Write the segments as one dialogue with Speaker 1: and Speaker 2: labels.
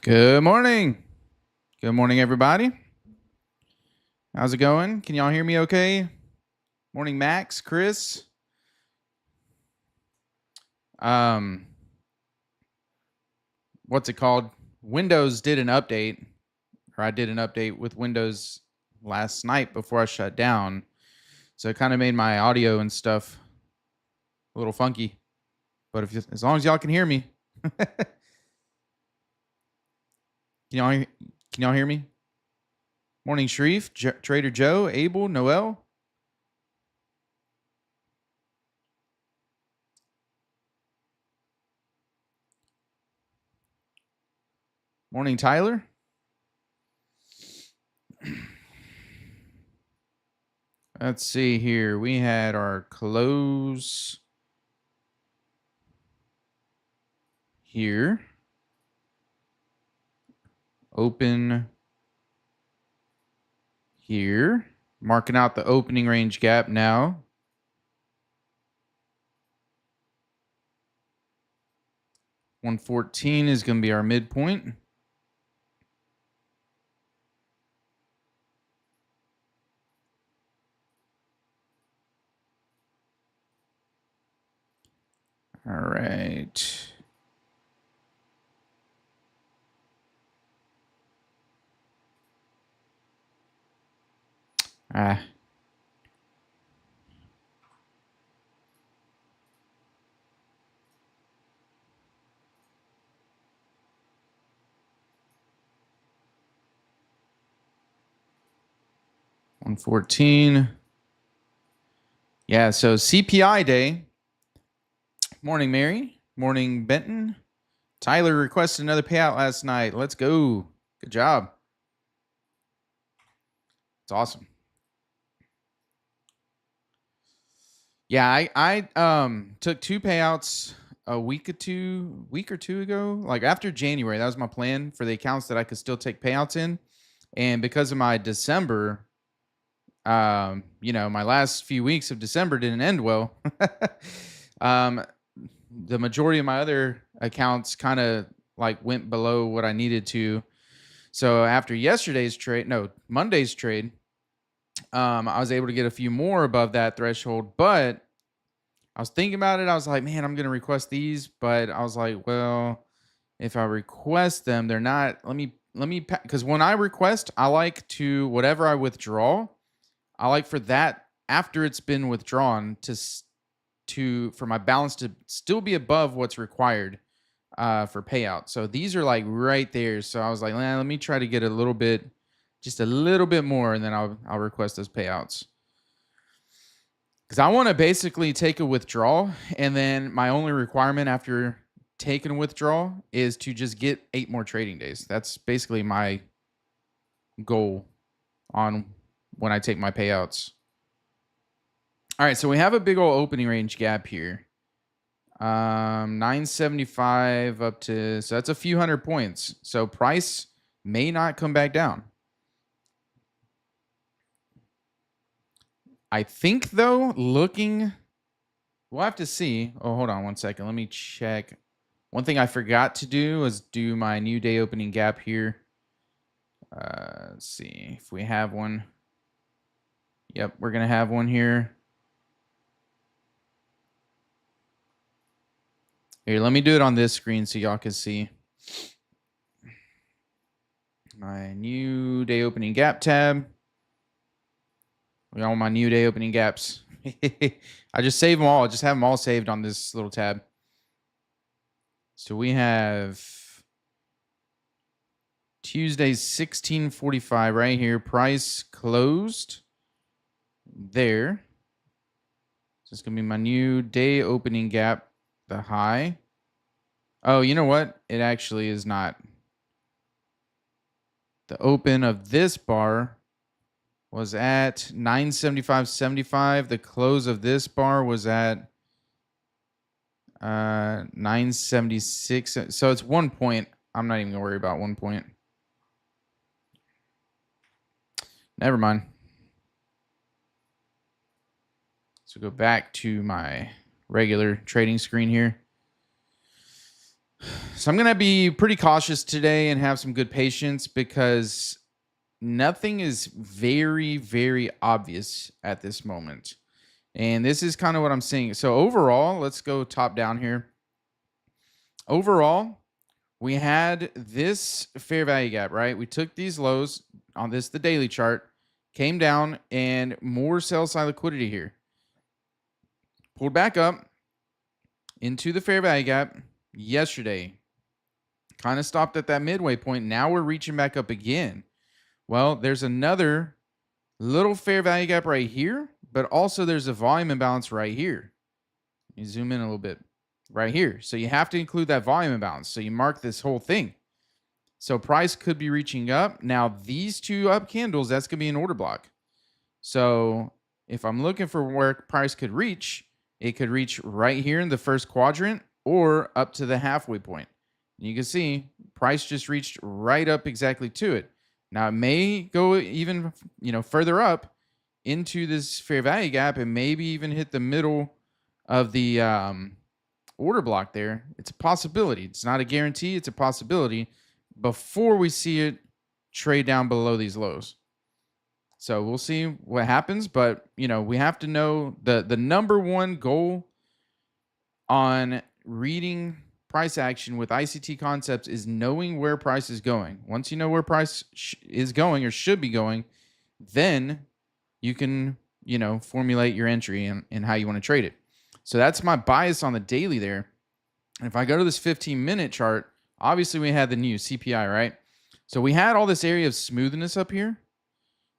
Speaker 1: Good morning. Good morning, everybody. How's it going? Can y'all hear me okay? Morning, Max, Chris. Um, what's it called? Windows did an update, or I did an update with Windows last night before I shut down. So it kind of made my audio and stuff a little funky. But as long as y'all can hear me. Can y'all hear me? Morning, Sharif, Trader Joe, Abel, Noel. Morning, Tyler. Let's see here. We had our close here. Open here. Marking out the opening range gap now. $114 is going to be our midpoint. All right. Ah. $114. Yeah, so CPI day. Morning, Mary. Morning, Benton. Tyler requested another payout last night. Let's go. Good job. It's awesome. Yeah, I took two payouts a week or two ago. Like after January, that was my plan for the accounts that I could still take payouts in. And because of my December, my last few weeks of December didn't end well. The majority of my other accounts kind of like went below what I needed to. So after Monday's trade, I was able to get a few more above that threshold, but I was thinking about it. I was like, man, I'm going to request these, but I was like, well, if I request them, they're not, because when I request, I like to, whatever I withdraw, I like for that after it's been withdrawn for my balance to still be above what's required for payout. So these are like right there. So I was like, let me try to get just a little bit more, and then I'll request those payouts. Because I want to basically take a withdrawal, and then my only requirement after taking a withdrawal is to just get 8 more trading days. That's basically my goal on when I take my payouts. All right, so we have a big old opening range gap here. 975 up to, so that's a few hundred points. So price may not come back down. I think though, we'll have to see. Oh, hold on one second. Let me check. One thing I forgot to do was do my new day opening gap here. Let's see if we have one. Yep, we're going to have one here. Here, let me do it on this screen so y'all can see. My new day opening gap tab. We got all my new day opening gaps. I just save them all. I just have them all saved on this little tab. So we have Tuesday 16:45 right here. Price closed there. So it's going to be my new day opening gap, the high. Oh, you know what? It actually is not. The open of this bar was at 975.75. The close of this bar was at 976. So it's 1 point. I'm not even going to worry about 1 point. Never mind. So go back to my regular trading screen here. So I'm going to be pretty cautious today and have some good patience because nothing is very, very obvious at this moment. And this is kind of what I'm seeing. So overall, let's go top down here. Overall, we had this fair value gap, right? We took these lows on the daily chart, came down, and more sell side liquidity here. Pulled back up into the fair value gap yesterday. Kind of stopped at that midway point. Now we're reaching back up again. Well, there's another little fair value gap right here, but also there's a volume imbalance right here. You zoom in a little bit right here. So you have to include that volume imbalance. So you mark this whole thing. So price could be reaching up. Now these two up candles, that's going to be an order block. So if I'm looking for where price could reach, it could reach right here in the first quadrant or up to the halfway point. And you can see price just reached right up exactly to it. Now it may go even, further up into this fair value gap and maybe even hit the middle of the order block there. It's a possibility. It's not a guarantee. It's a possibility before we see it trade down below these lows. So we'll see what happens, but we have to know the number one goal on reading price action with ICT concepts is knowing where price is going. Once you know where price is going or should be going, then you can, formulate your entry and how you want to trade it. So that's my bias on the daily there. And if I go to this 15-minute chart, obviously we had the new CPI, right? So we had all this area of smoothness up here.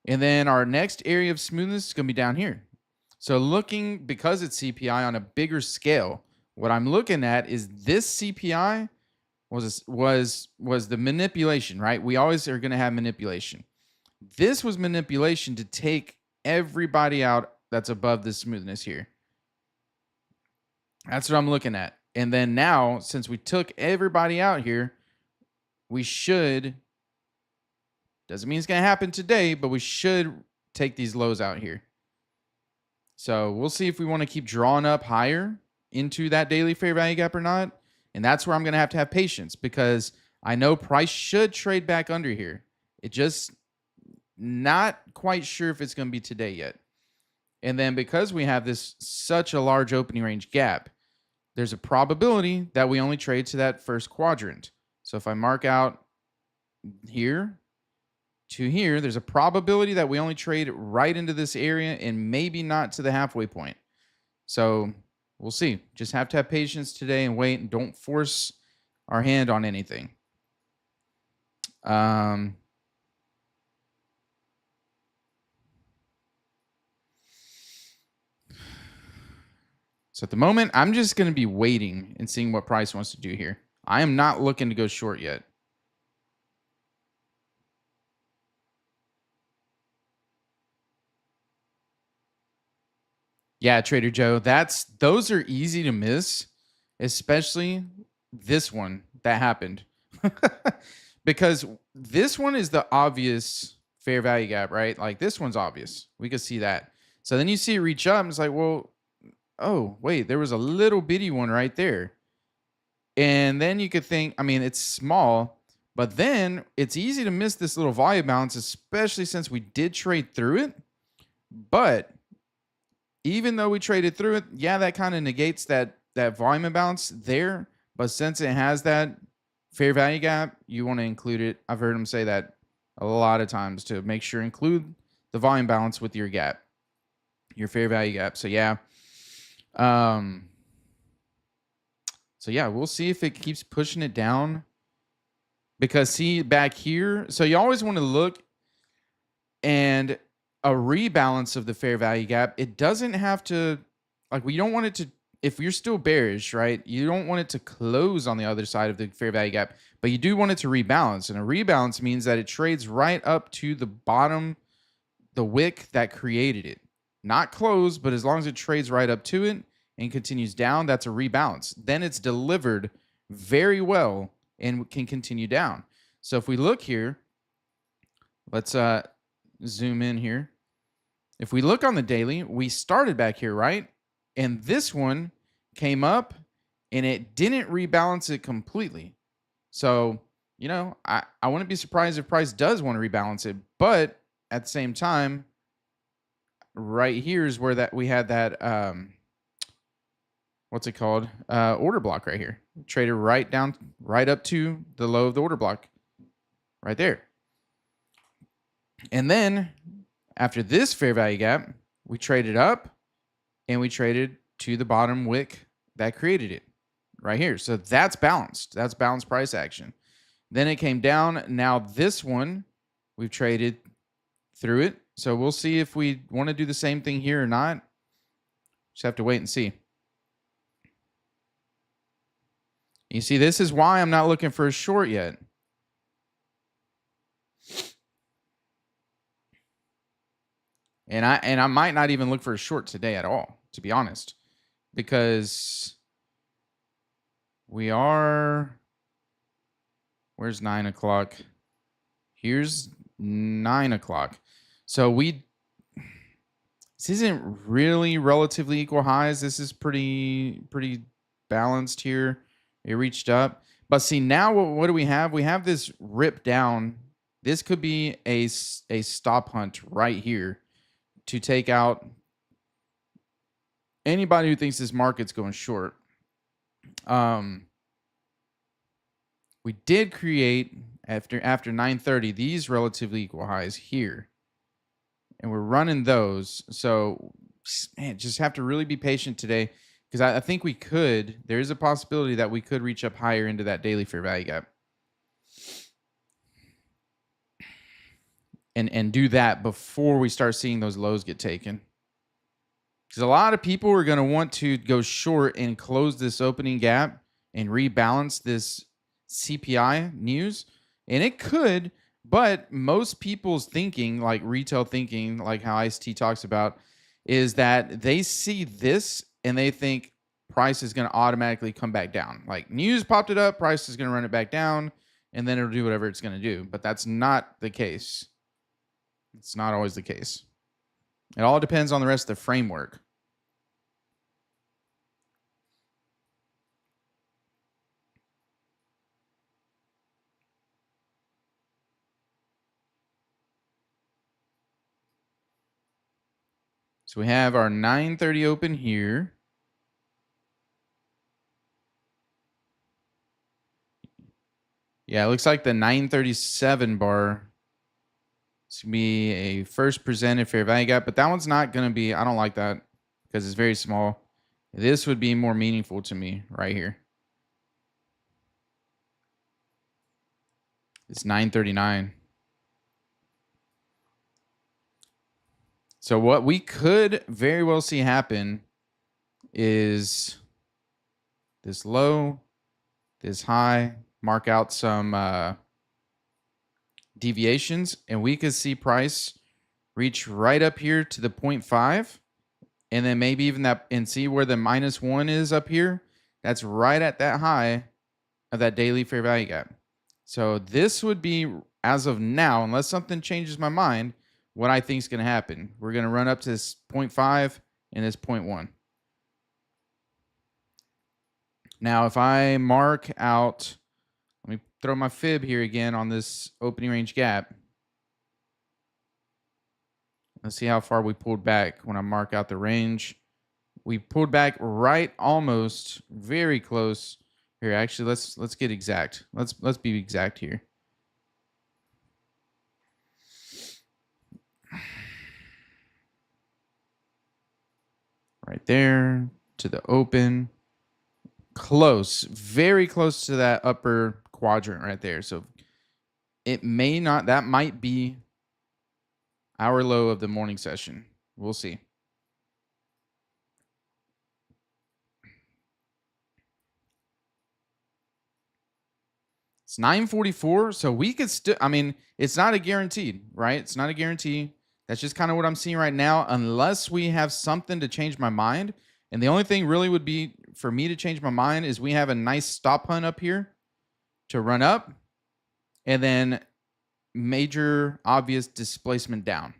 Speaker 1: And then our next area of smoothness is going to be down here. So because it's CPI on a bigger scale, what I'm looking at is this CPI was the manipulation, right? We always are going to have manipulation. This was manipulation to take everybody out that's above the smoothness here. That's what I'm looking at. And then now, since we took everybody out here, doesn't mean it's going to happen today, but we should take these lows out here. So we'll see if we want to keep drawing up higher into that daily fair value gap or not. And that's where I'm going to have patience because I know price should trade back under here. It just not quite sure if it's going to be today yet. And then because we have such a large opening range gap, there's a probability that we only trade to that first quadrant. So if I mark out here to here, there's a probability that we only trade right into this area and maybe not to the halfway point. So we'll see. Just have to have patience today and wait and don't force our hand on anything. So at the moment, I'm just going to be waiting and seeing what price wants to do here. I am not looking to go short yet. Yeah, Trader Joe, those are easy to miss, especially this one that happened. Because this one is the obvious fair value gap, right? Like this one's obvious. We could see that. So then you see it reach up and it's like, well, oh, wait, there was a little bitty one right there. And then you could think, it's small, but then it's easy to miss this little volume balance, especially since we did trade through it. But even though we traded through it, yeah, that kind of negates that volume imbalance there. But since it has that fair value gap, you want to include it. I've heard them say that a lot of times to make sure include the volume balance with your gap, your fair value gap. So yeah. We'll see if it keeps pushing it down. Because see back here, so you always want to look and a rebalance of the fair value gap. It doesn't have to, we don't want it to, if you're still bearish, right? You don't want it to close on the other side of the fair value gap, but you do want it to rebalance. And a rebalance means that it trades right up to the bottom, the wick that created it. Not close, but as long as it trades right up to it and continues down, that's a rebalance. Then it's delivered very well and can continue down. So if we look here, let's zoom in here. If we look on the daily, we started back here, right? And this one came up and it didn't rebalance it completely. So, I wouldn't be surprised if price does want to rebalance it. But at the same time, right here is where that we had that what's it called? Order block right here. Traded right down, right up to the low of the order block. Right there. And then after this fair value gap, we traded up and we traded to the bottom wick that created it right here. So that's balanced. That's balanced price action. Then it came down. Now this one, we've traded through it. So we'll see if we want to do the same thing here or not. Just have to wait and see. You see, this is why I'm not looking for a short yet. And I might not even look for a short today at all, to be honest, because we are, where's 9 o'clock? Here's 9 o'clock. So this isn't really relatively equal highs. This is pretty balanced here. It reached up. But see, now what do we have? We have this rip down. This could be a stop hunt right here to take out anybody who thinks this market's going short. We did create after 9:30 these relatively equal highs here, and we're running those. So, man, just have to really be patient today, because I think there is a possibility that we could reach up higher into that daily fair value gap, and do that before we start seeing those lows get taken. Because a lot of people are going to want to go short and close this opening gap and rebalance this CPI news. And it could, but most people's thinking, like retail thinking, like how ICT talks about, is that they see this and they think price is going to automatically come back down. Like news popped it up, price is going to run it back down, and then it'll do whatever it's going to do. But that's not the case. It's not always the case. It all depends on the rest of the framework. So we have our 9:30 open here. Yeah, it looks like the 937 bar. It's going to be a first presented fair value gap, but that one's not going to be, I don't like that because it's very small. This would be more meaningful to me right here. It's 939. So what we could very well see happen is this low, this high, mark out some deviations, and we could see price reach right up here to the 0.5, and then maybe even that, and see where the -1 is up here. That's right at that high of that daily fair value gap. So this would be, as of now, unless something changes my mind, what I think is going to happen. We're going to run up to this 0.5 and this 0.1. Now, if I mark out, let me throw my fib here again on this opening range gap. Let's see how far we pulled back when I mark out the range. We pulled back right, almost, very close. Here, actually, let's get exact. Let's be exact here. Right there to the open. Close, very close to that upper quadrant right there. So it may not, that might be our low of the morning session. We'll see. It's 9:44, so we could still, I mean, it's not a guaranteed, right? It's not a guarantee. That's just kind of what I'm seeing right now, unless we have something to change my mind. And the only thing really would be for me to change my mind is we have a nice stop hunt up here to run up, and then major obvious displacement down.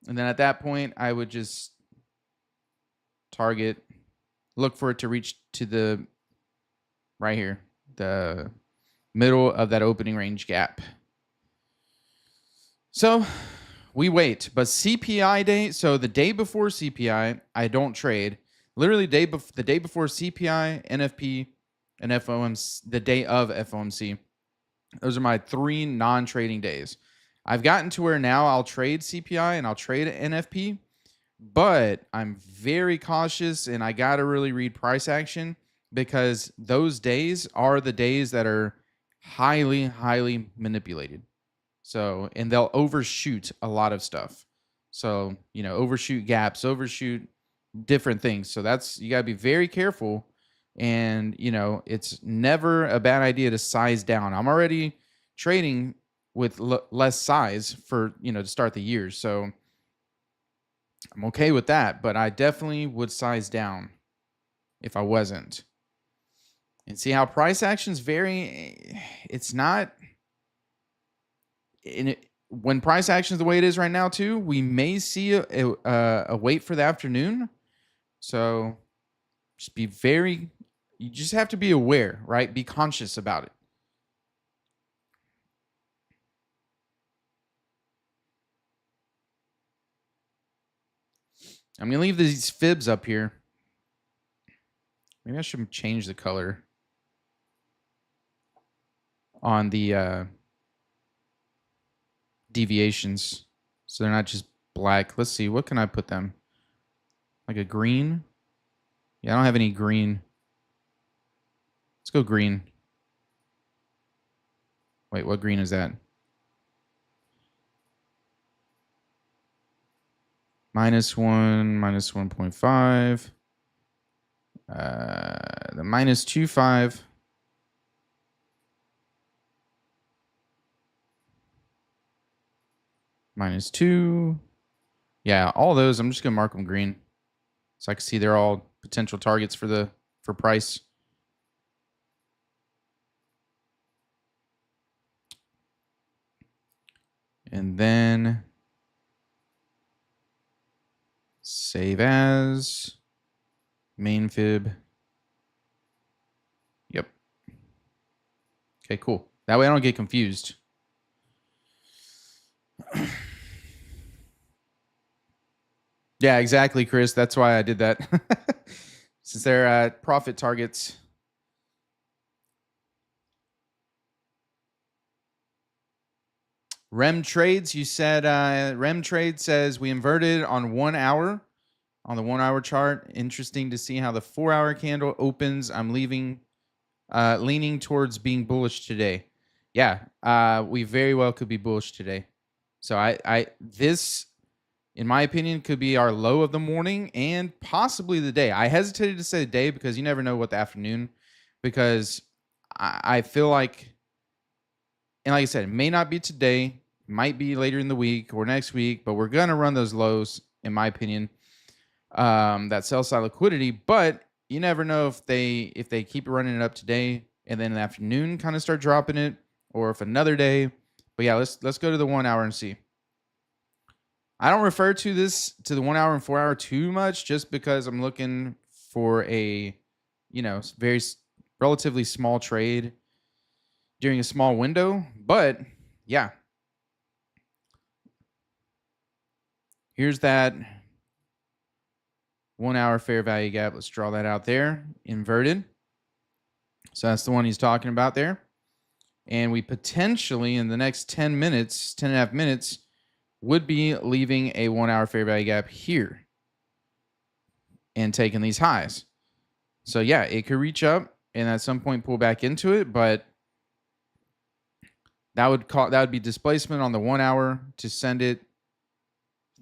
Speaker 1: And then at that point, I would just look for it to reach to the right here, the middle of that opening range gap. So we wait, but CPI day. So the day before CPI, I don't trade. Literally the day before CPI, NFP, and FOMC, the day of FOMC. Those are my 3 non-trading days. I've gotten to where now I'll trade CPI and I'll trade NFP, but I'm very cautious and I got to really read price action because those days are the days that are highly, highly manipulated. So, and they'll overshoot a lot of stuff. So, overshoot gaps, overshoot different things. So you got to be very careful. And, it's never a bad idea to size down. I'm already trading with less size for, to start the year. So I'm okay with that, but I definitely would size down if I wasn't. And see how price actions vary. It's not when price action is the way it is right now too, we may see a wait for the afternoon. So you just have to be aware, right? Be conscious about it. I'm going to leave these fibs up here. Maybe I should change the color on the deviations so they're not just black. Let's see, what can I put them? Like a green? Yeah, I don't have any green. Let's go green. Wait, what green is that? -1, -1.5. The -2.5. -2. Yeah, all those, I'm just going to mark them green. So I can see they're all potential targets for price. And then save as main fib. Yep. Okay, cool. That way I don't get confused. Yeah, exactly, Chris. That's why I did that. Since they're profit targets. REM trades, you said REM trade says we inverted on 1 hour on the 1 hour chart. Interesting to see how the 4 hour candle opens. I'm leaning towards being bullish today. Yeah, we very well could be bullish today. So this, in my opinion, could be our low of the morning and possibly the day. I hesitated to say the day because you never know what the afternoon, because I feel like, and like I said, it may not be today, it might be later in the week or next week, but we're going to run those lows, in my opinion, that sell side liquidity. But you never know if they keep running it up today and then in the afternoon kind of start dropping it, or if another day. But yeah, let's go to the 1 hour and see. I don't refer to the 1 hour and 4 hour too much, just because I'm looking for a, very relatively small trade during a small window. But yeah, here's that 1 hour fair value gap. Let's draw that out there, inverted. So that's the one he's talking about there. And we potentially, in the next 10 and a half minutes, would be leaving a 1 hour fair value gap here and taking these highs. So yeah, it could reach up and at some point pull back into it, but that would be displacement on the 1 hour to send it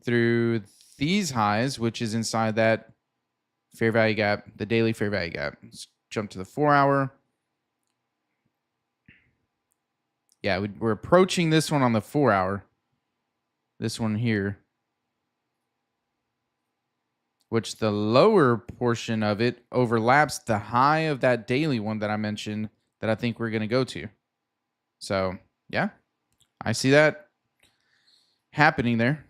Speaker 1: through these highs, which is inside that fair value gap, the daily fair value gap. Let's jump to the 4 hour. Yeah, we're approaching this one on the 4 hour. This one here, which the lower portion of it overlaps the high of that daily one that I mentioned that I think we're going to go to. So yeah, I see that happening there.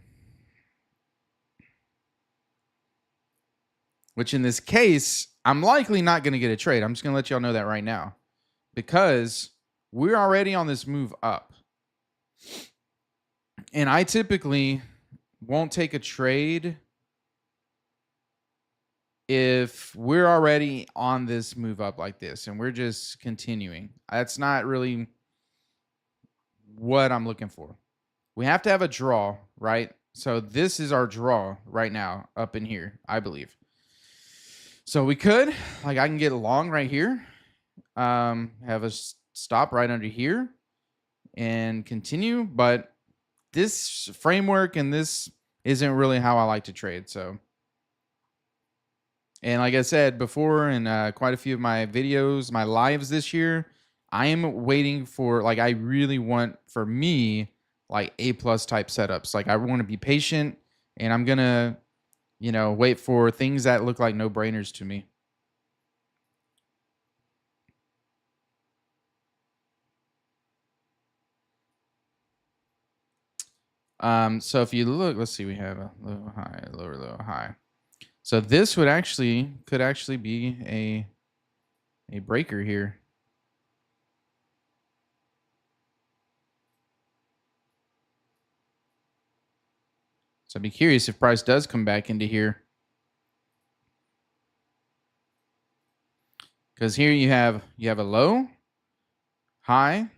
Speaker 1: Which in this case, I'm likely not going to get a trade. I'm just going to let y'all know that right now. because we're already on this move up. And I typically won't take a trade if we're already on this move up like this and we're just continuing. That's not really what I'm looking for. We have to have a draw, right? So this is our draw right now up in here, I believe. So we could, like, I can get a long right here, have a stop right under here and continue, but this framework and this isn't really how I like to trade. So, and like I said before in quite a few of my videos, my lives this year, I am waiting for, like, I really want, for me, like A plus type setups. Like, I want to be patient, and I'm going to, wait for things that look like no brainers to me. So if you look, let's see, we have a low, high, lower, low, high. So this could actually be a breaker here. So I'd be curious if price does come back into here. Because here you have a low, high,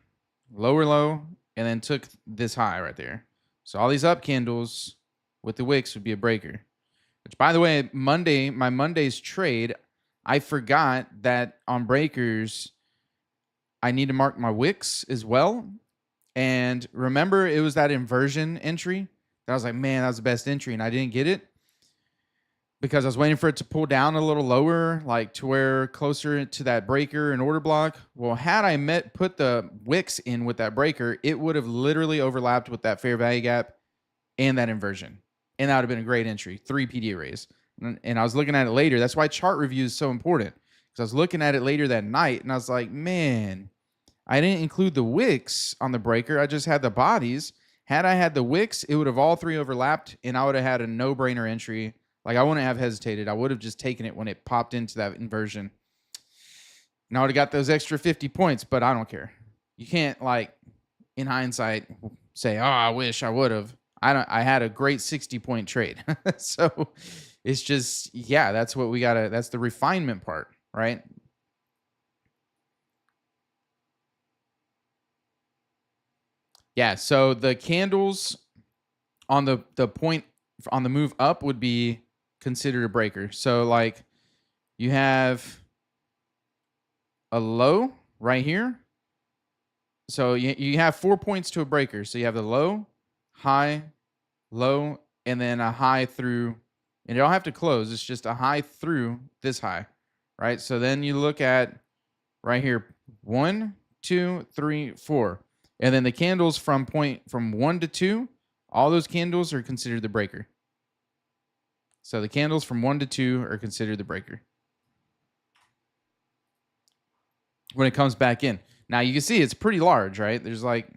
Speaker 1: lower low, and then took this high right there. So all these up candles with the wicks would be a breaker. Which, by the way, my Monday's trade, I forgot that on breakers, I need to mark my wicks as well. And remember, it was that inversion entry that I was like, man, that was the best entry, and I didn't get it because I was waiting for it to pull down a little lower, like to where closer to that breaker and order block. Well, had I put the wicks in with that breaker, it would have literally overlapped with that fair value gap and that inversion. And that would have been a great entry, 3 PD arrays. And I was looking at it later. That's why chart review is so important. Because I was looking at it later that night, and I was like, man, I didn't include the wicks on the breaker. I just had the bodies. Had I had the wicks, it would have all 3 overlapped, and I would have had a no-brainer entry. Like, I wouldn't have hesitated. I would have just taken it when it popped into that inversion. And I would have got those extra 50 points, but I don't care. You can't, like, in hindsight, say, oh, I wish I would have. I had a great 60-point trade. So it's just, yeah, that's what we gotta, that's the refinement part, right? Yeah, so the candles on the point on the move up would be considered a breaker. So like you have a low right here. So you have 4 points to a breaker. So you have the low, high, low, and then a high through, and you don't have to close. It's just a high through this high, right? So then you look at right here, 1, 2, 3, 4. And then the candles from 1 to 2, all those candles are considered the breaker. So the candles from 1 to 2 are considered the breaker when it comes back in. Now you can see it's pretty large, right? There's like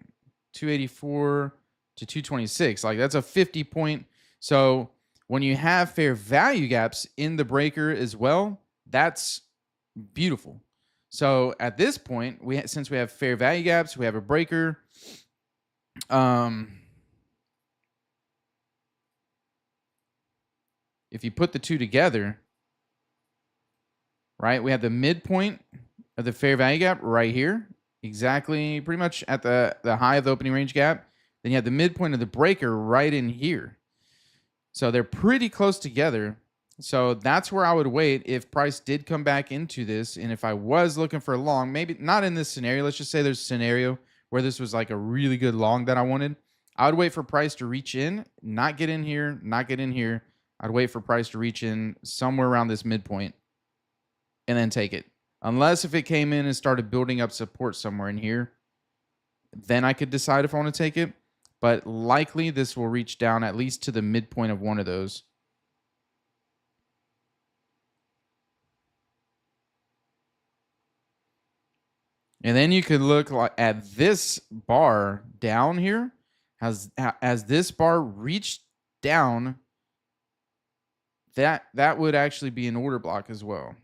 Speaker 1: 284 to 226. Like that's a 50 point. So when you have fair value gaps in the breaker as well, that's beautiful. So at this point, since we have fair value gaps, we have a breaker. If you put the two together, right, we have the midpoint of the fair value gap right here, exactly pretty much at the high of the opening range gap. Then you have the midpoint of the breaker right in here. So they're pretty close together. So that's where I would wait if price did come back into this. And if I was looking for a long, maybe not in this scenario, let's just say there's a scenario where this was like a really good long that I wanted. I would wait for price to reach in, not get in here, not get in here. I'd wait for price to reach in somewhere around this midpoint and then take it. Unless if it came in and started building up support somewhere in here, then I could decide if I want to take it. But likely this will reach down at least to the midpoint of one of those. And then you could look at this bar down here. As this bar reached down, that would actually be an order block as well.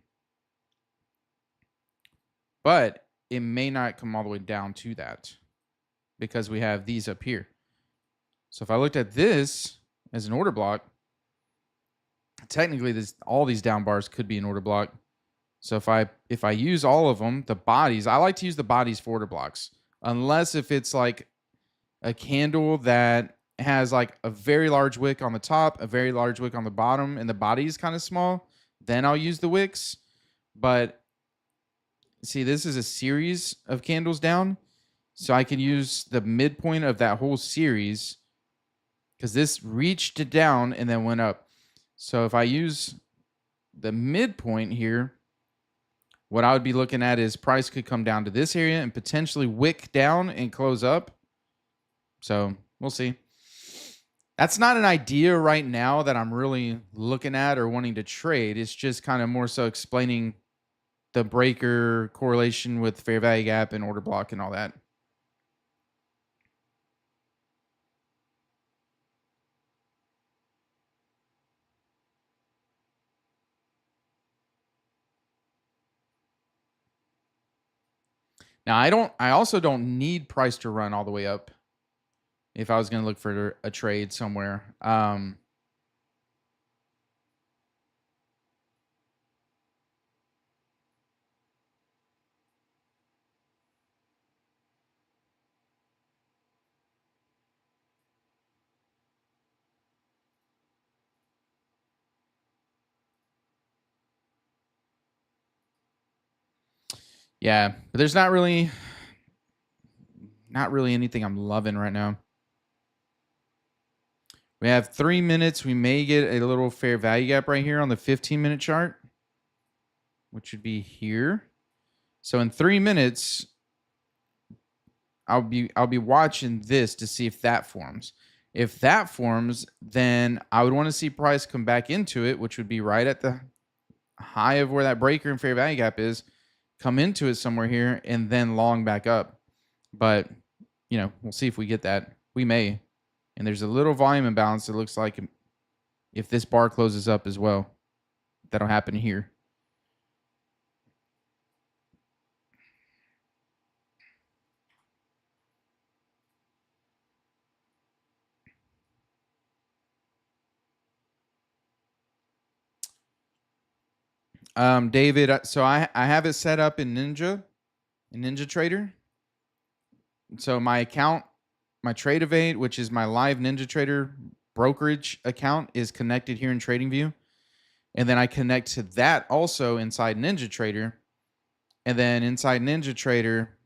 Speaker 1: But it may not come all the way down to that because we have these up here. So if I looked at this as an order block, technically all these down bars could be an order block. So if I use all of them, the bodies, I like to use the bodies for order blocks, unless if it's like a candle that has like a very large wick on the top, a very large wick on the bottom, and the body is kind of small, then I'll use the wicks. But see, this is a series of candles down, so I can use the midpoint of that whole series because this reached it down and then went up. So if I use the midpoint here, what I would be looking at is price could come down to this area and potentially wick down and close up. So we'll see. That's not an idea right now that I'm really looking at or wanting to trade. It's just kind of more so explaining the breaker correlation with fair value gap and order block and all that. Now I also don't need price to run all the way up if I was going to look for a trade somewhere. Yeah, but there's not really anything I'm loving right now. We have 3 minutes. We may get a little fair value gap right here on the 15-minute chart, which would be here. So in 3 minutes, I'll be watching this to see if that forms. If that forms, then I would want to see price come back into it, which would be right at the high of where that breaker and fair value gap is, come into it somewhere here, and then long back up. But, we'll see if we get that. We may. And there's a little volume imbalance. It looks like if this bar closes up as well, that'll happen here. David, so I have it set up in Ninja Trader. So my account, my Trade Evade, which is my live Ninja Trader brokerage account, is connected here in TradingView. And then I connect to that also inside Ninja Trader. And then inside Ninja Trader,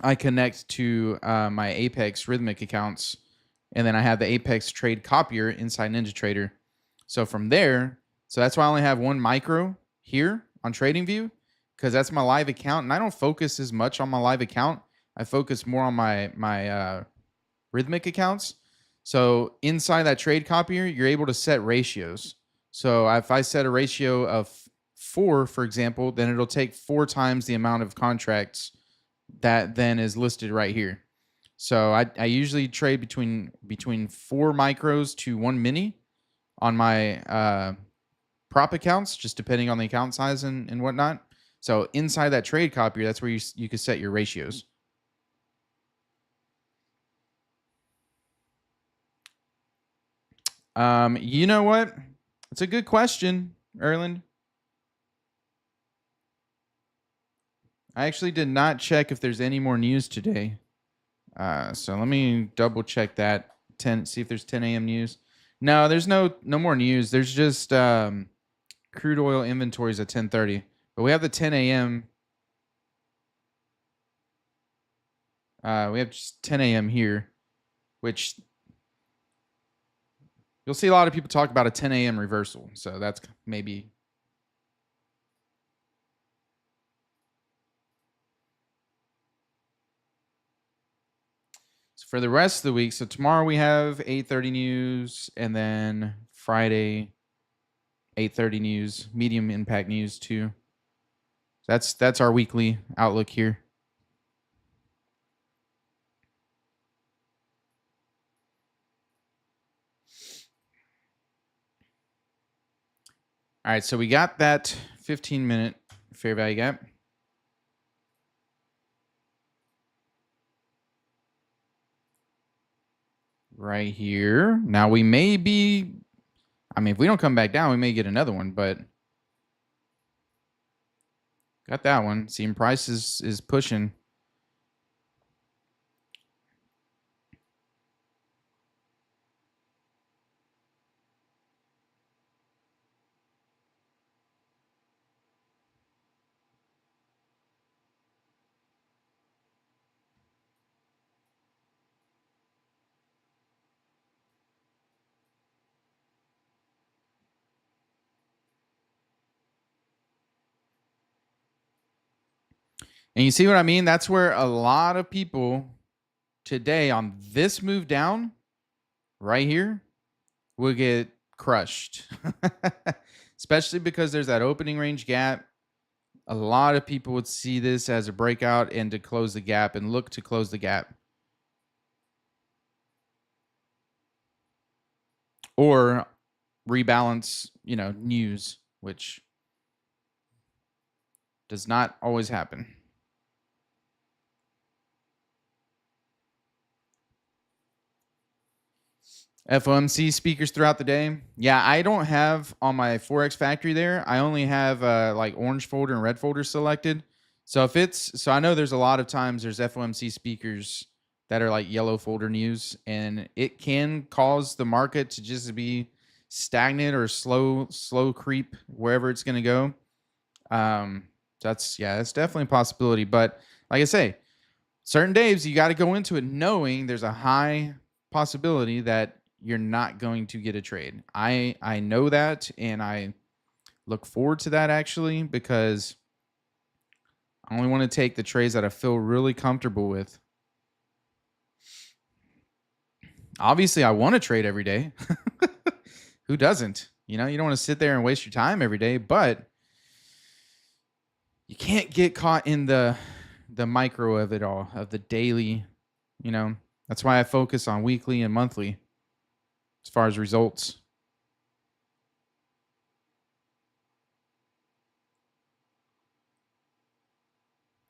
Speaker 1: I connect to my Apex Rhythmic accounts. And then I have the Apex Trade Copier inside Ninja Trader. So from there, so that's why I only have one micro here on TradingView, because that's my live account. And I don't focus as much on my live account. I focus more on my Rhythmic accounts. So inside that trade copier, you're able to set ratios. So if I set a ratio of 4, for example, then it'll take 4 times the amount of contracts that then is listed right here. So I usually trade between 4 micros to 1 mini on my prop accounts, just depending on the account size and whatnot. So inside that trade copier, that's where you can set your ratios. You know what? It's a good question, Erland. I actually did not check if there's any more news today. So let me double check that. See if there's 10 a.m. news. No, there's no more news. There's just crude oil inventories at 10:30. But we have the 10 a.m. We have just 10 a.m. here, which you'll see a lot of people talk about a 10 a.m. reversal. So that's maybe. So for the rest of the week, so tomorrow we have 8:30 news, and then Friday 8:30 news, medium impact news too. That's our weekly outlook here. All right, so we got that 15-minute fair value gap. right here. Now we may be, I mean, if we don't come back down, we may get another one, but got that one. Seeing price is pushing. And you see what I mean? That's where a lot of people today on this move down right here will get crushed. Especially because there's that opening range gap. A lot of people would see this as a breakout and to close the gap and look to close the gap. Or rebalance, news, which does not always happen. FOMC speakers throughout the day. Yeah, I don't have on my Forex Factory there. I only have like orange folder and red folder selected. So I know there's a lot of times there's FOMC speakers that are like yellow folder news, and it can cause the market to just be stagnant or slow creep wherever it's going to go. That's definitely a possibility. But like I say, certain days you got to go into it knowing there's a high possibility that you're not going to get a trade. I know that, and I look forward to that actually, because I only want to take the trades that I feel really comfortable with. Obviously, I want to trade every day. Who doesn't? You don't want to sit there and waste your time every day, but you can't get caught in the micro of it all, of the daily, That's why I focus on weekly and monthly as far as results.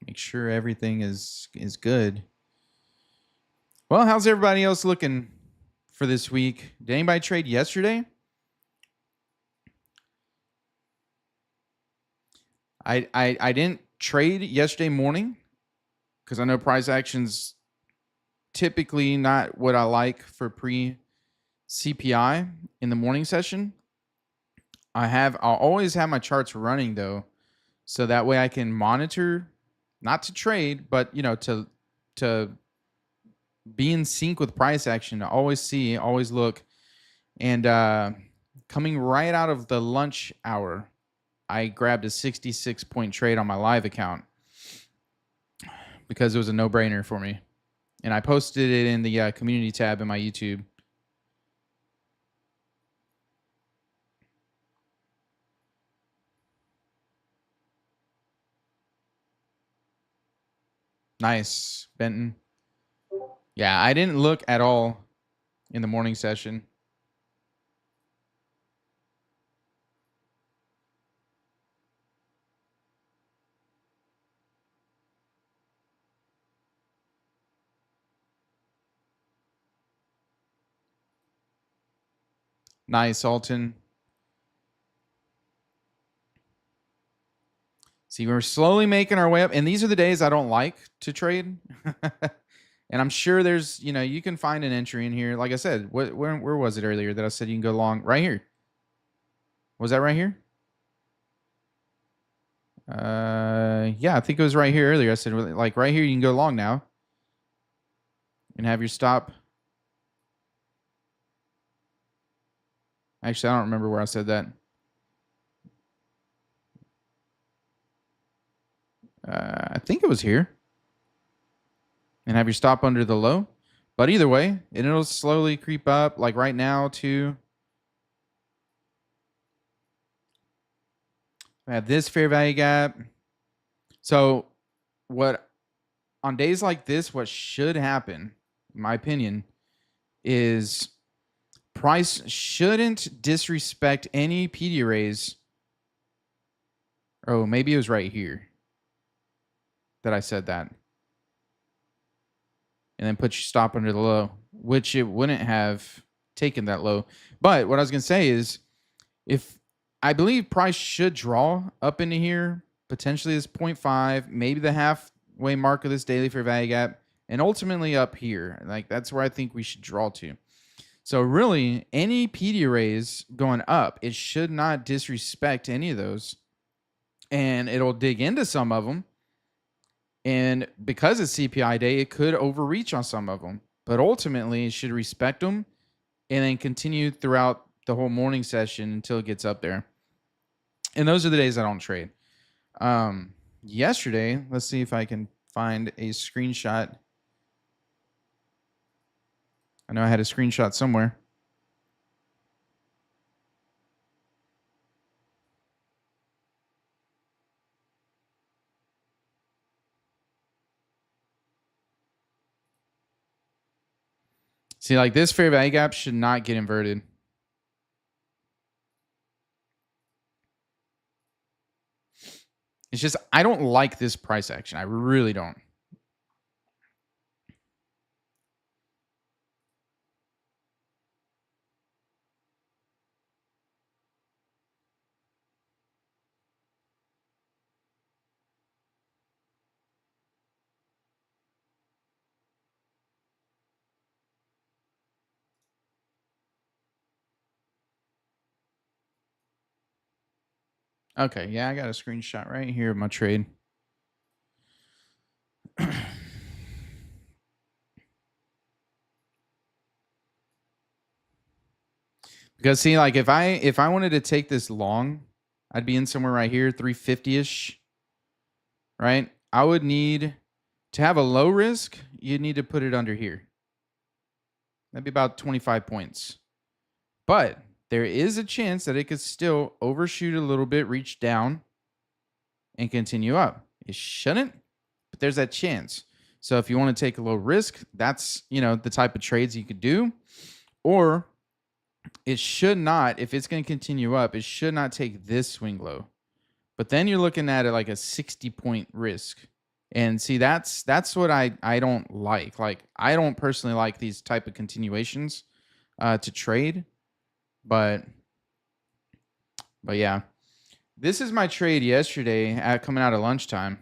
Speaker 1: Make sure everything is good. Well, how's everybody else looking for this week? Did anybody trade yesterday? I didn't trade yesterday morning because I know price action's typically not what I like for pre-CPI in the morning session. I'll always have my charts running though, so that way I can monitor, not to trade, but to be in sync with price action, to always see, always look. And coming right out of the lunch hour, I grabbed a 66-point trade on my live account because it was a no-brainer for me. And I posted it in the community tab in my YouTube. Nice, Benton. Yeah, I didn't look at all in the morning session. Nice, Alton. See, we're slowly making our way up. And these are the days I don't like to trade. And I'm sure there's, you can find an entry in here. Like I said, where was it earlier that I said you can go long? Right here. Was that right here? Yeah, I think it was right here earlier. I said, like right here, you can go long now and have your stop. Actually, I don't remember where I said that. I think it was here. And have your stop under the low. But either way, it'll slowly creep up, like right now to. I have this fair value gap. So on days like this, what should happen, in my opinion, is price shouldn't disrespect any PD arrays. Oh, maybe it was right here that I said that. and then put your stop under the low, which it wouldn't have taken that low. But what I was going to say is, if I believe price should draw up into here, potentially this 0.5, maybe the halfway mark of this daily fair value gap, and ultimately up here. Like that's where I think we should draw to. So really, any PD arrays going up, it should not disrespect any of those, and it'll dig into some of them. And because it's CPI day, it could overreach on some of them, but ultimately it should respect them and then continue throughout the whole morning session until it gets up there. And those are the days I don't trade. Yesterday, let's see if I can find a screenshot. I know I had a screenshot somewhere. See, like this fair value gap should not get inverted. It's just, I don't like this price action. I really don't. Okay, yeah, I got a screenshot right here of my trade. Because see, like if I wanted to take this long, I'd be in somewhere right here, 350-ish, right? I would need to have a low risk, you'd need to put it under here. That'd be about 25 points. But there is a chance that it could still overshoot a little bit, reach down, and continue up. It shouldn't, but there's that chance. So if you want to take a low risk, that's, the type of trades you could do. Or it should not, if it's going to continue up, it should not take this swing low. But then you're looking at it like a 60-point risk. And see, that's what I don't like. Like, I don't personally like these type of continuations to trade. But yeah. This is my trade yesterday coming out of lunchtime.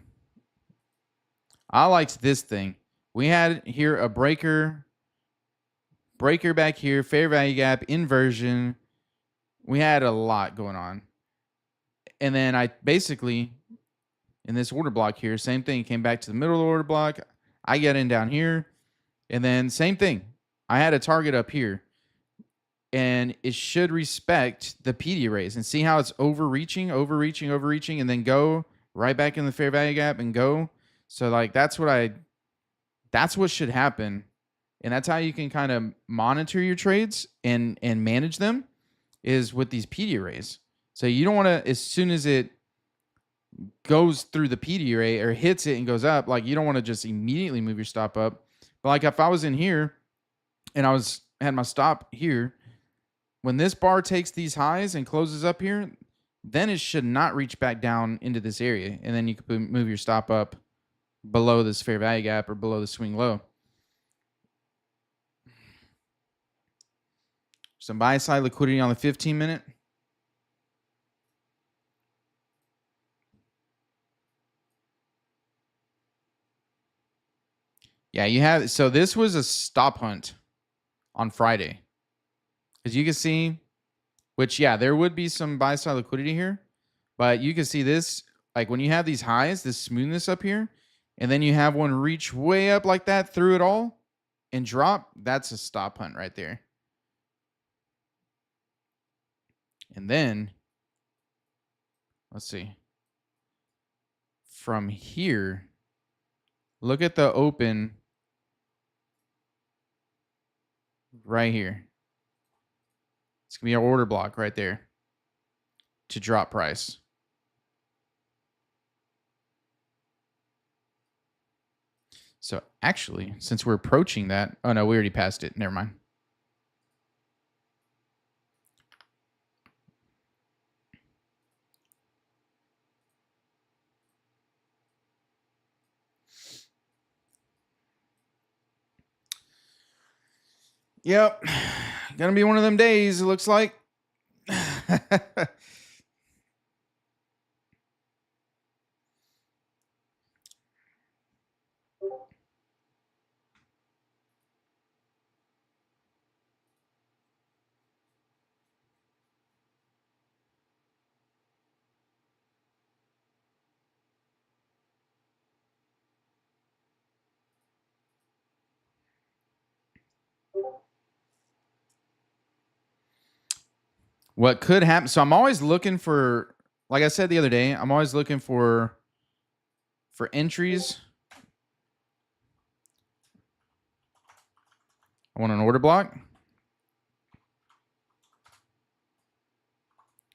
Speaker 1: I liked this thing. We had here a breaker back here, fair value gap, inversion. We had a lot going on. And then I basically, in this order block here, same thing, came back to the middle of the order block. I get in down here. And then same thing. I had a target up here. And it should respect the PD arrays. And see how it's overreaching, and then go right back in the fair value gap and go. So like that's what should happen. And that's how you can kind of monitor your trades and manage them, is with these PD arrays. So you don't want to, as soon as it goes through the PD array or hits it and goes up, like you don't want to just immediately move your stop up. But like if I was in here and had my stop here, when this bar takes these highs and closes up here, then it should not reach back down into this area. And then you can move your stop up below this fair value gap or below the swing low. Some buy side liquidity on the 15-minute. Yeah, you have. So this was a stop hunt on Friday. As you can see, which, yeah, there would be some buy side liquidity here. But you can see this, like when you have these highs, this smoothness up here, and then you have one reach way up like that through it all and drop, that's a stop hunt right there. And then, let's see. From here, look at the open right here. It's going to be our order block right there to drop price. So actually, since we're approaching that, oh no, we already passed it. Never mind. Yep. Gonna be one of them days, it looks like. What could happen? So I'm always looking for, like I said the other day, I'm always looking for entries. I want an order block,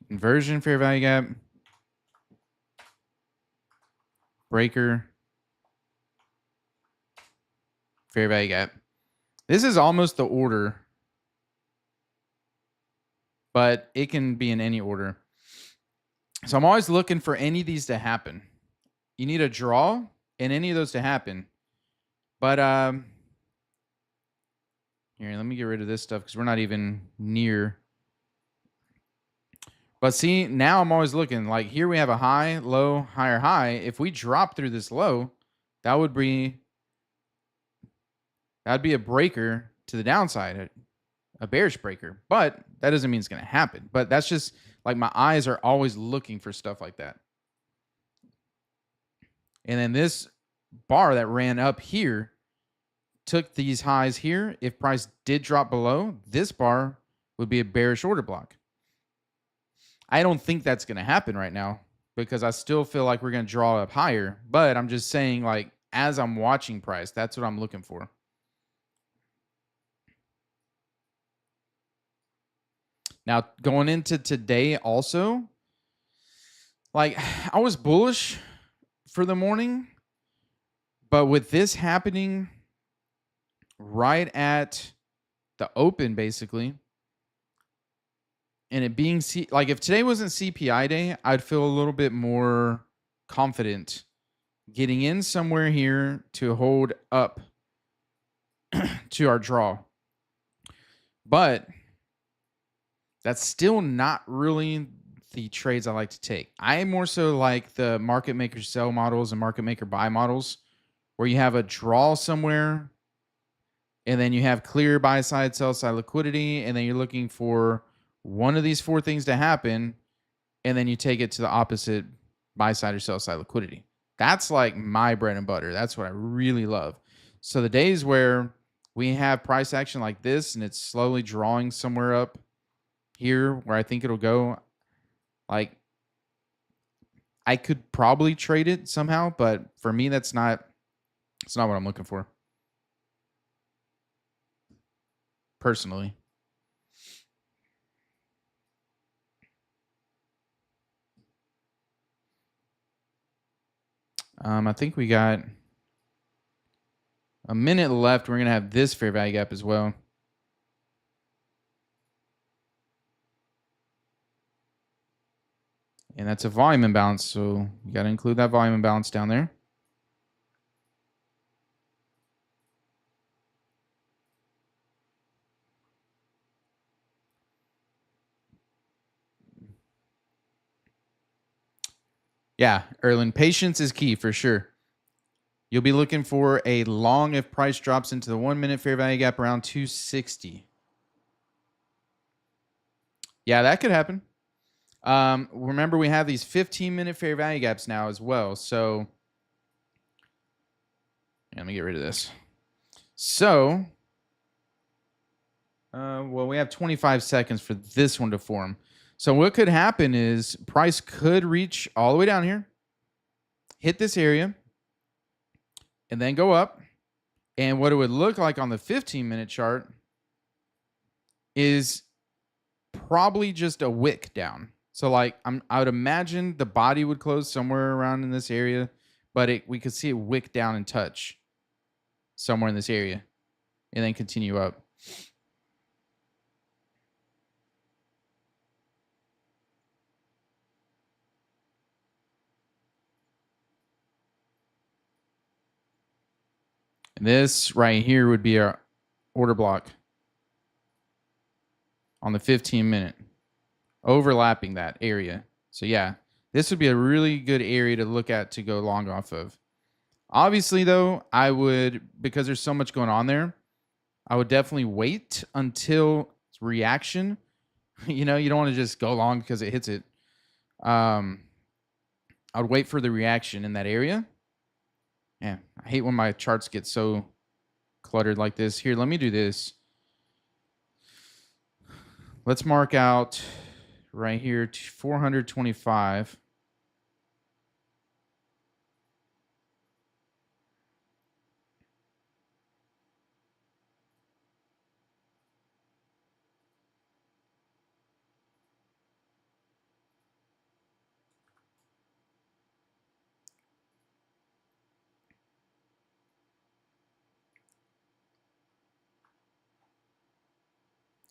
Speaker 1: inversion, fair value gap, breaker, fair value gap. This is almost the order, but it can be in any order. So I'm always looking for any of these to happen. You need a draw and any of those to happen. But here, let me get rid of this stuff because we're not even near. But see, now I'm always looking. Like here we have a high, low, higher, high. If we drop through this low, that'd be a breaker to the downside, a bearish breaker. But that doesn't mean it's going to happen. But that's just like my eyes are always looking for stuff like that. And then this bar that ran up here took these highs here. If price did drop below, this bar would be a bearish order block. I don't think that's going to happen right now because I still feel like we're going to draw up higher. But I'm just saying, like, as I'm watching price, that's what I'm looking for. Now, going into today also, like, I was bullish for the morning. But with this happening right at the open, basically, and it being like if today wasn't CPI day, I'd feel a little bit more confident getting in somewhere here to hold up to our draw. But that's still not really the trades I like to take. I more so like the market maker sell models and market maker buy models where you have a draw somewhere and then you have clear buy side, sell side liquidity, and then you're looking for one of these four things to happen, and then you take it to the opposite buy side or sell side liquidity. That's like my bread and butter. That's what I really love. So the days where we have price action like this and it's slowly drawing somewhere up here where I think it'll go, like I could probably trade it somehow, but for me, it's not what I'm looking for. Personally. I think we got a minute left. We're going to have this fair value gap as well. And that's a volume imbalance, so you got to include that volume imbalance down there. Yeah, Erlen, patience is key for sure. You'll be looking for a long if price drops into the 1 minute fair value gap around 260. Yeah, that could happen. Remember, we have these 15-minute fair value gaps now as well. So let me get rid of this. So, well, we have 25 seconds for this one to form. So what could happen is price could reach all the way down here, hit this area, and then go up. And what it would look like on the 15-minute chart is probably just a wick down. So like I would imagine the body would close somewhere around in this area, but we could see it wick down and touch somewhere in this area and then continue up. And this right here would be our order block. on the 15-minute, overlapping that area. So yeah, this would be a really good area to look at to go long off of. Obviously, though, I would, because there's so much going on there, I would definitely wait until reaction. You know, you don't want to just go long because it hits it. Um, I would wait for the reaction in that area. Yeah, I hate when my charts get so cluttered like this. Here, let me do this. Let's mark out right here 425.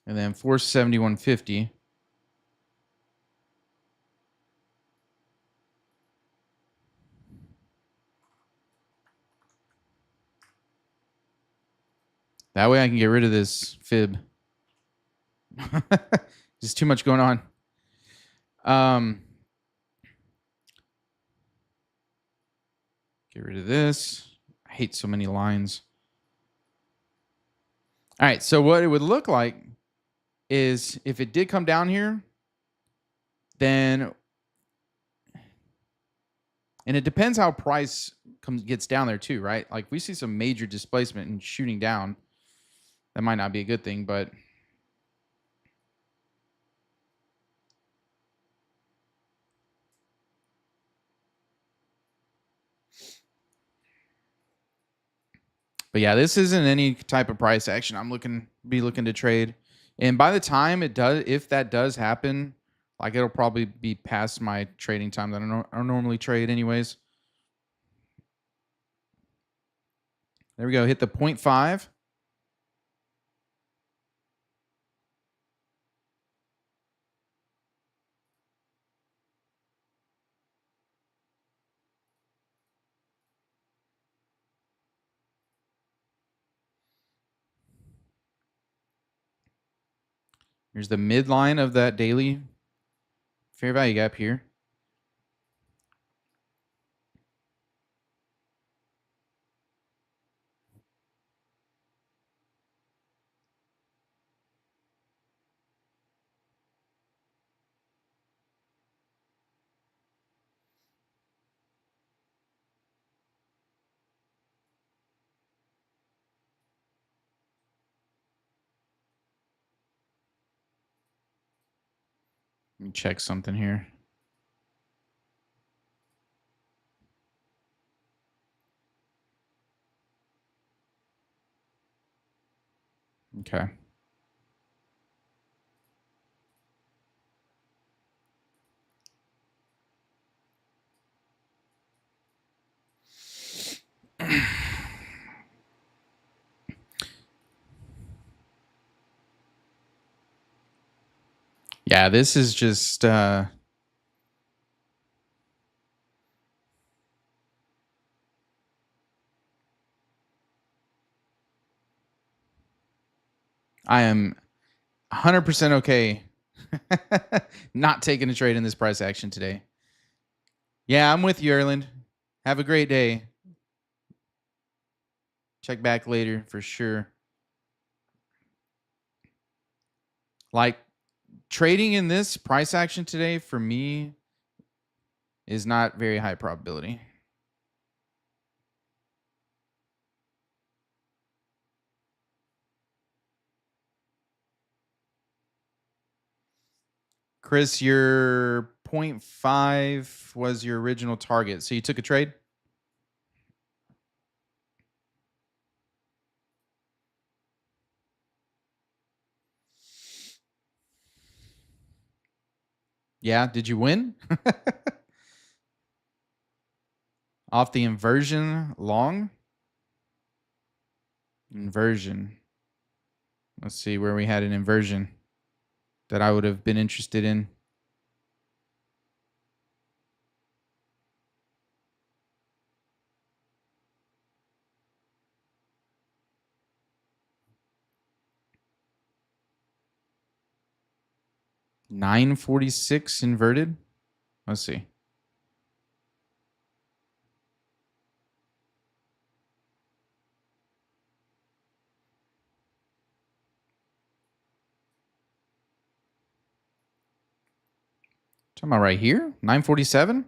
Speaker 1: And then 471.50. That way I can get rid of this fib. There's too much going on. Get rid of this. I hate so many lines. All right, so what it would look like is if it did come down here, then, and it depends how price gets down there too, right? Like we see some major displacement and shooting down. That might not be a good thing, but yeah, this isn't any type of price action I'm looking to trade. And by the time it does, if that does happen, like it'll probably be past my trading time that I don't normally trade anyways. There we go. Hit the 0.5. Here's the midline of that daily fair value gap here. Let me check something here. Okay. Yeah, this is just I am 100% okay not taking a trade in this price action today. Yeah, I'm with you, Erland. Have a great day. Check back later for sure. Like trading in this price action today for me is not very high probability. Chris, your 0.5 was your original target. So you took a trade? Yeah. Did you win? Off the inversion long? Inversion. Let's see where we had an inversion that I would have been interested in. 946 inverted. Let's see. Talking about right here, 947.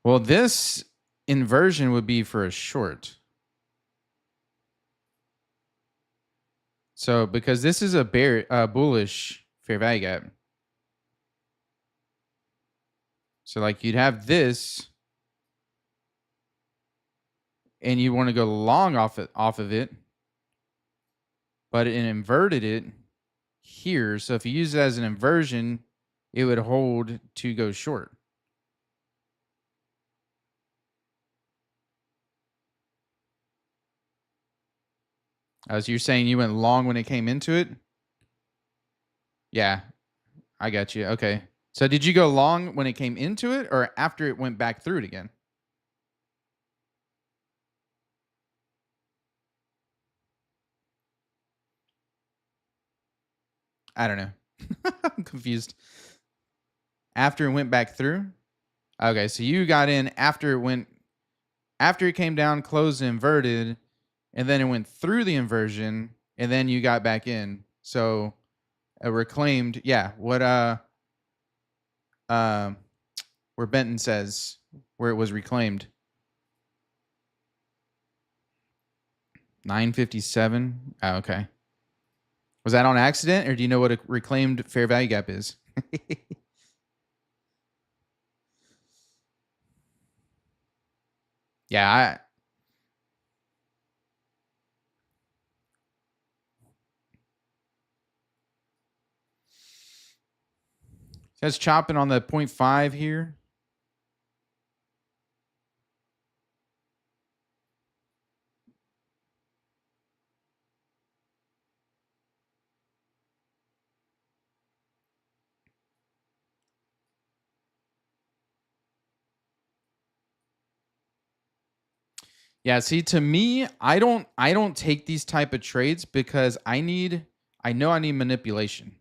Speaker 1: Well, this inversion would be for a short. So because this is a bullish fair value gap. So like you'd have this and you want to go long off of it, but it inverted it here. So if you use it as an inversion, it would hold to go short. So you're saying you went long when it came into it? Yeah, I got you. Okay. So did you go long when it came into it or after it went back through it again? I don't know. I'm confused. After it went back through? Okay, so you got in after it came down, closed and inverted, and then it went through the inversion, and then you got back in. So a reclaimed, yeah, what where Benton says where it was reclaimed. 957. Oh, okay. Was that on accident, or do you know what a reclaimed fair value gap is? Yeah, that's chopping on the 0.5 here. Yeah, see, to me, I don't take these type of trades because I know I need manipulation.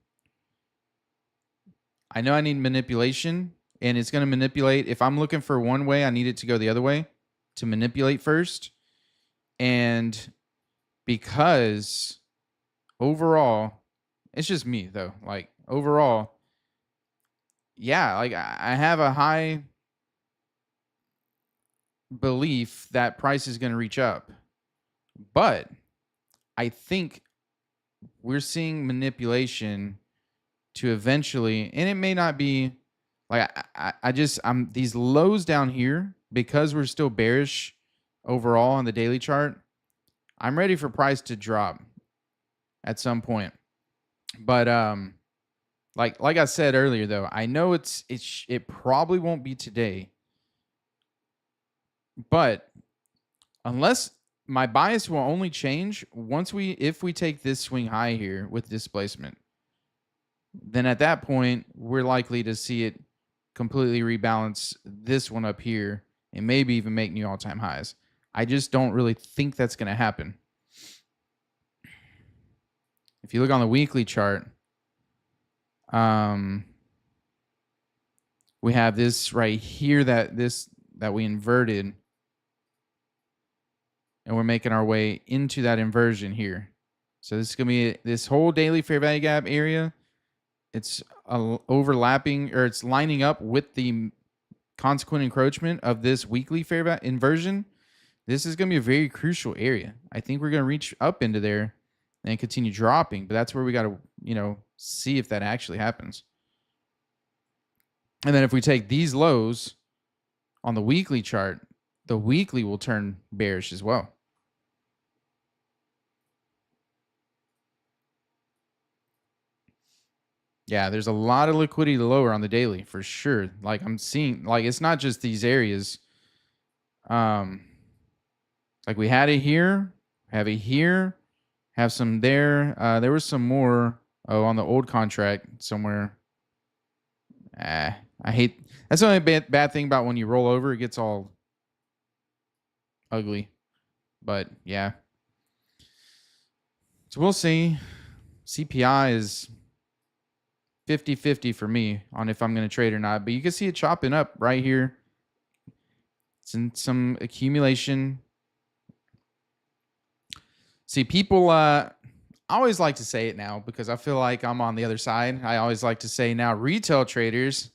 Speaker 1: I know I need manipulation, and it's going to manipulate. If I'm looking for one way, I need it to go the other way to manipulate first. And because overall, it's just me though. Like overall, yeah, like I have a high belief that price is going to reach up. But I think we're seeing manipulation to eventually, and it may not be like I'm these lows down here because we're still bearish overall on the daily chart. I'm ready for price to drop at some point. But like I said earlier though, I know it probably won't be today. But unless my bias will only change if we take this swing high here with displacement, then at that point we're likely to see it completely rebalance this one up here and maybe even make new all-time highs. I just don't really think that's going to happen. If you look on the weekly chart, we have this right here that we inverted, and we're making our way into that inversion here. So this is going to be this whole daily fair value gap area. It's overlapping, or it's lining up with the consequent encroachment of this weekly fair value inversion. This is going to be a very crucial area. I think we're going to reach up into there and continue dropping, but that's where we got to, see if that actually happens. And then if we take these lows on the weekly chart, the weekly will turn bearish as well. Yeah, there's a lot of liquidity lower on the daily for sure. Like I'm seeing, like it's not just these areas. Like we had it here, have it here, have some there. There was some more. Oh, on the old contract somewhere. I hate. That's the only bad thing about when you roll over. It gets all ugly. But yeah. So we'll see. CPI is 50-50 for me on if I'm going to trade or not. But you can see it chopping up right here. It's in some accumulation. See, people, I always like to say it now because I feel like I'm on the other side. I always like to say now retail traders,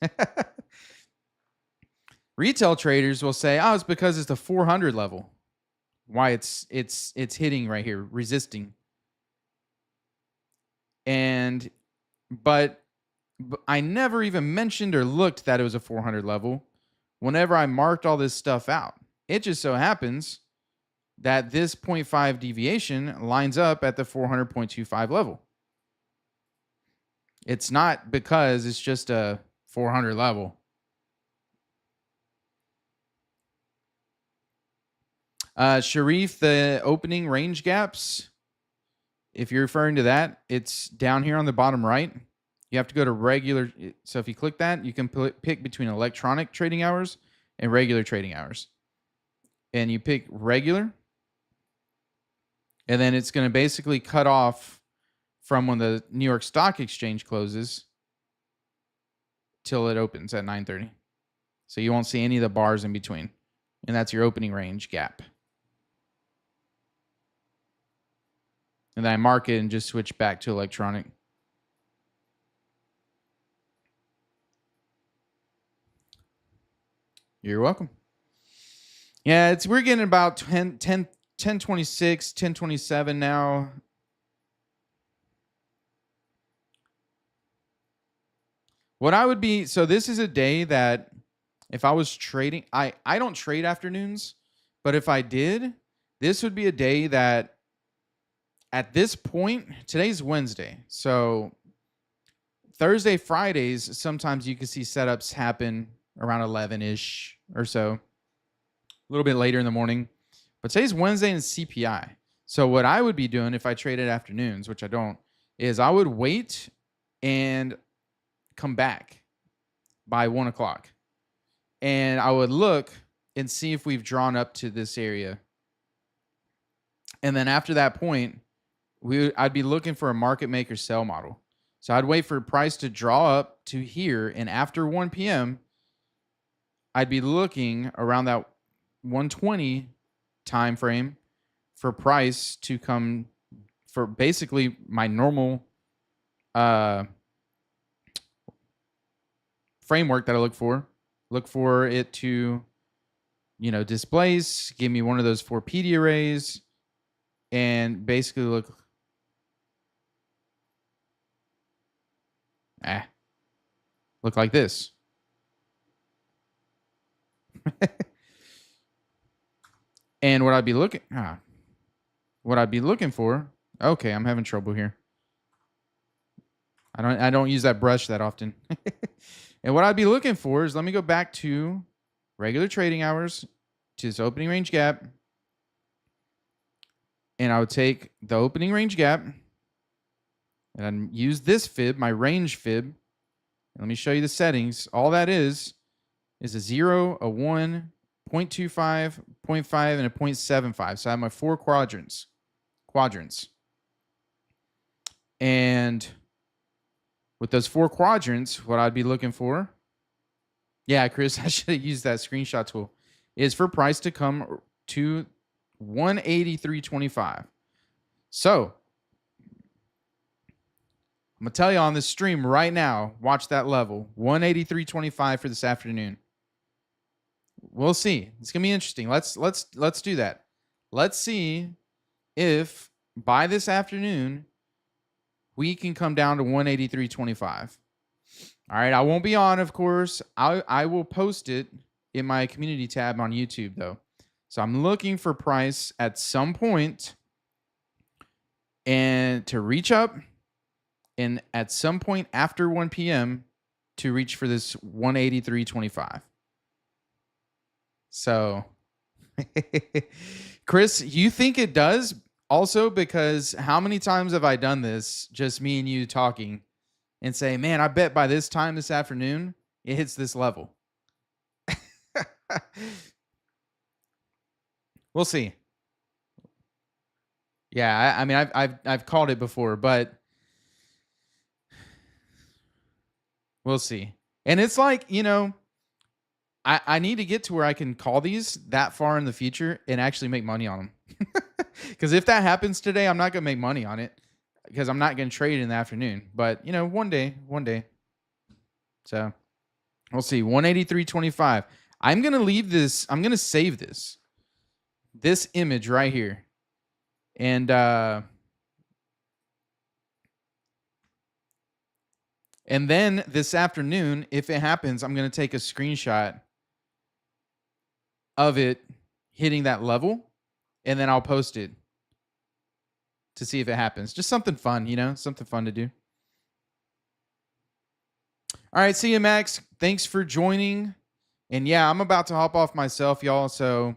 Speaker 1: retail traders will say, oh, it's because it's the 400 level. Why it's hitting right here, resisting. And, but I never even mentioned or looked that it was a 400 level whenever I marked all this stuff out. It just so happens that this 0.5 deviation lines up at the 400.25 level. It's not because it's just a 400 level. Sharif, the opening range gaps, if you're referring to that, it's down here on the bottom right. You have to go to regular. So if you click that, you can pick between electronic trading hours and regular trading hours. And you pick regular. And then it's going to basically cut off from when the New York Stock Exchange closes till it opens at 9:30. So you won't see any of the bars in between. And that's your opening range gap. And then I mark it and just switch back to electronic. You're welcome. Yeah, we're getting about 1026, 1027 now. What I would be, so this is a day that if I was trading, I don't trade afternoons, but if I did, this would be a day that at this point, today's Wednesday. So Thursday, Fridays, sometimes you can see setups happen around 11-ish or so, a little bit later in the morning. But today's Wednesday and CPI. So what I would be doing if I traded afternoons, which I don't, is I would wait and come back by 1 o'clock. And I would look and see if we've drawn up to this area. And then after that point, I'd be looking for a market maker sell model. So I'd wait for price to draw up to here. And after 1 p.m., I'd be looking around that 120 time frame for price to come for basically my normal framework that I look for. Look for it to, displace, give me one of those 4 PD arrays, and basically look like this. And what I'd be looking for, okay, I'm having trouble here. I don't use that brush that often. And what I'd be looking for is, let me go back to regular trading hours, to this opening range gap. And I would take the opening range gap and I'd use this fib, my range fib. Let me show you the settings. All that is a 0, a 1, 0.25, 0.5, and a 0.75. So I have my 4 quadrants. And with those 4 quadrants, what I'd be looking for, yeah, Chris, I should have used that screenshot tool, is for price to come to 183.25. So I'm going to tell you on this stream right now, watch that level, 183.25 for this afternoon. We'll see. It's going to be interesting. Let's do that. Let's see if by this afternoon we can come down to 183.25. All right, I won't be on, of course. I will post it in my community tab on YouTube, though. So I'm looking for price at some point and to reach up, and at some point after 1 p.m. to reach for this 183.25. So, Chris, you think it does? Also, because how many times have I done this, just me and you talking, and say, man, I bet by this time this afternoon, it hits this level. We'll see. Yeah, I mean, I've called it before, but We'll see. And it's like, I need to get to where I can call these that far in the future and actually make money on them. Because if that happens today, I'm not going to make money on it because I'm not going to trade in the afternoon. But, one day, one day. So we'll see. 183.25. I'm going to leave this. I'm going to save this image right here. And then this afternoon, if it happens, I'm going to take a screenshot of it hitting that level, and then I'll post it to see if it happens. Just something fun, something fun to do. All right, see you, Max. Thanks for joining. And yeah, I'm about to hop off myself, y'all. So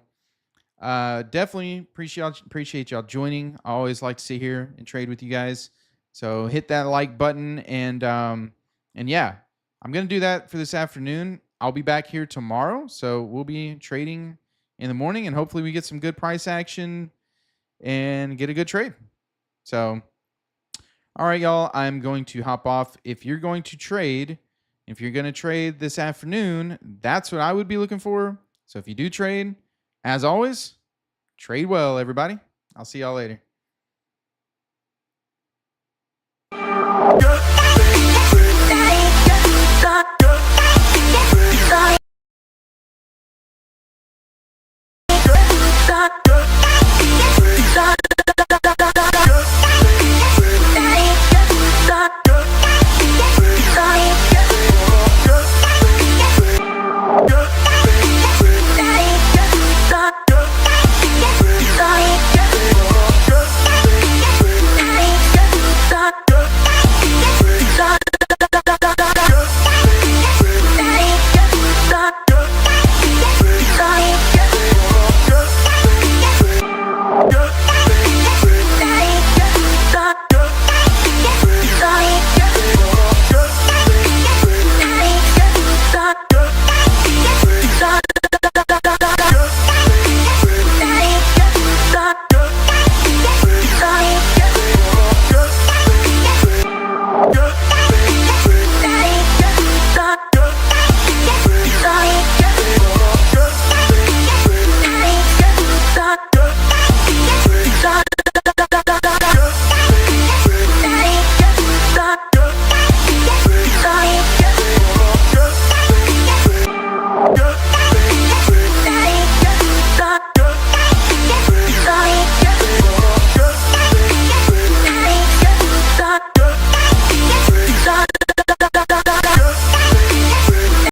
Speaker 1: definitely appreciate y'all joining. I always like to sit here and trade with you guys. So hit that like button, and yeah, I'm gonna do that for this afternoon. I'll be back here tomorrow, so we'll be trading in the morning, and hopefully we get some good price action and get a good trade. So, all right, y'all, I'm going to hop off. If you're going to trade this afternoon, that's what I would be looking for. So if you do trade, as always, trade well, everybody. I'll see y'all later.